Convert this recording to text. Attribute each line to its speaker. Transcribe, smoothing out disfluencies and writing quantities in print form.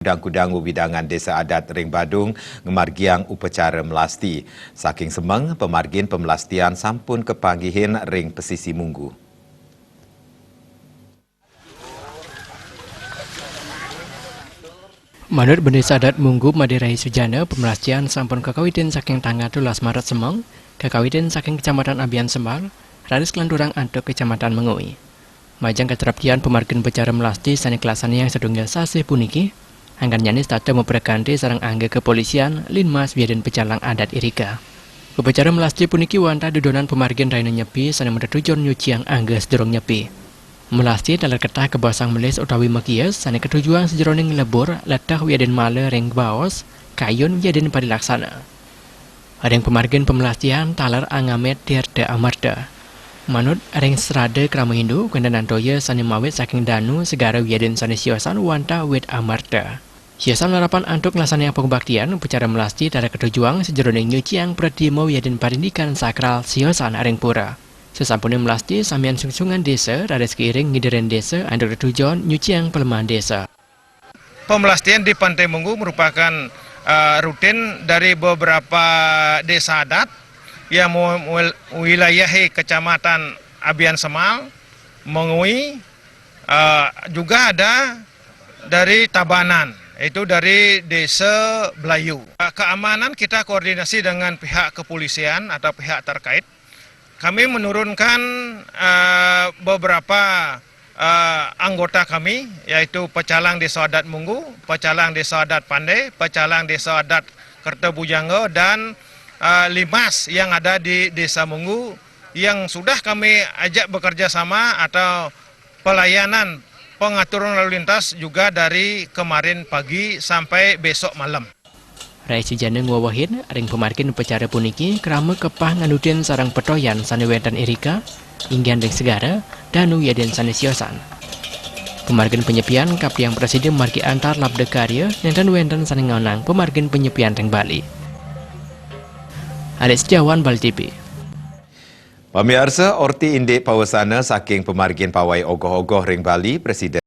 Speaker 1: Kudang-kudang bidangan Desa Adat Ring Badung ngemargiang upacara melasti. Saking semeng, pemargin pemelastian sampun kepanggihin ring pesisi munggu.
Speaker 2: Menurut Desa Adat Munggu Madirai Sujana, pemelastian sampun kekawiten saking tanggal 12 Maret semeng, kekawiten saking Kecamatan Abian Sembal, Raris Kelandurang Antuk Kecamatan Mengui. Majang keteraptian pemargin becara melasti sani kelasannya yang sedunggal sasih puniki, angkan nyanis tata memperkanti sarang angga kepolisian Linmas Biadan Pecalang Adat Irika. Upacara melasti puniki wanta dudonan pemargin raina nyepi sani mendetujon nyuciang angga sedurung nyepi. Melasti dalam ketah kebasang melis utawi makias sani ketujuan sejeroning lebur letah wiaden male ring baos kayun wiaden padilaksana. Adeng pemargin pemelastian talar angamet tirda amarda. Manut ring serada krama Hindu kendanan toya sani mawit saking danu segara wiaden sani siosan wanta wit amarda. Siosan harapan antuk ngelasannya pengbaktian upacara melasti tada ketujuan sejeroning nyuciang pradimo wiaden parindikan sakral siosan ring pura. Sesampune melasti samian sungsungan desa radas keiring ngidiren desa anduk ketujuan nyuciang pelemahan desa.
Speaker 3: Pemelastian di Pantai Munggu merupakan rutin dari beberapa desa adat yang wilayah Kecamatan Abian Semal, Mengui, juga ada dari Tabanan, itu dari Desa Belayu. Keamanan kita koordinasi dengan pihak kepolisian atau pihak terkait. Kami menurunkan beberapa anggota kami, yaitu Pecalang Desa Adat Munggu, Pecalang Desa Adat Pandai, Pecalang Desa Adat Kertebujangga, dan Limas yang ada di Desa Munggu yang sudah kami ajak bekerja sama atau pelayanan pengaturan lalu lintas juga dari kemarin pagi sampai besok malam.
Speaker 2: Rai Sujana ngwawahin ring pemargin upacara puniki kerama kepah nganutin sarang petoyan sani wetan Irika inggian ring segara danu yaden sani siosan. Pemargin penyepian Kaptiang Presiden margi antar labda karya dan wenten sani ngaunang pemargin penyepian ring Bali. Alex Jawan Bal TV.
Speaker 1: Pemirsa, orti indik pawasana saking pemargin pawai ogoh-ogoh ring Bali, Presiden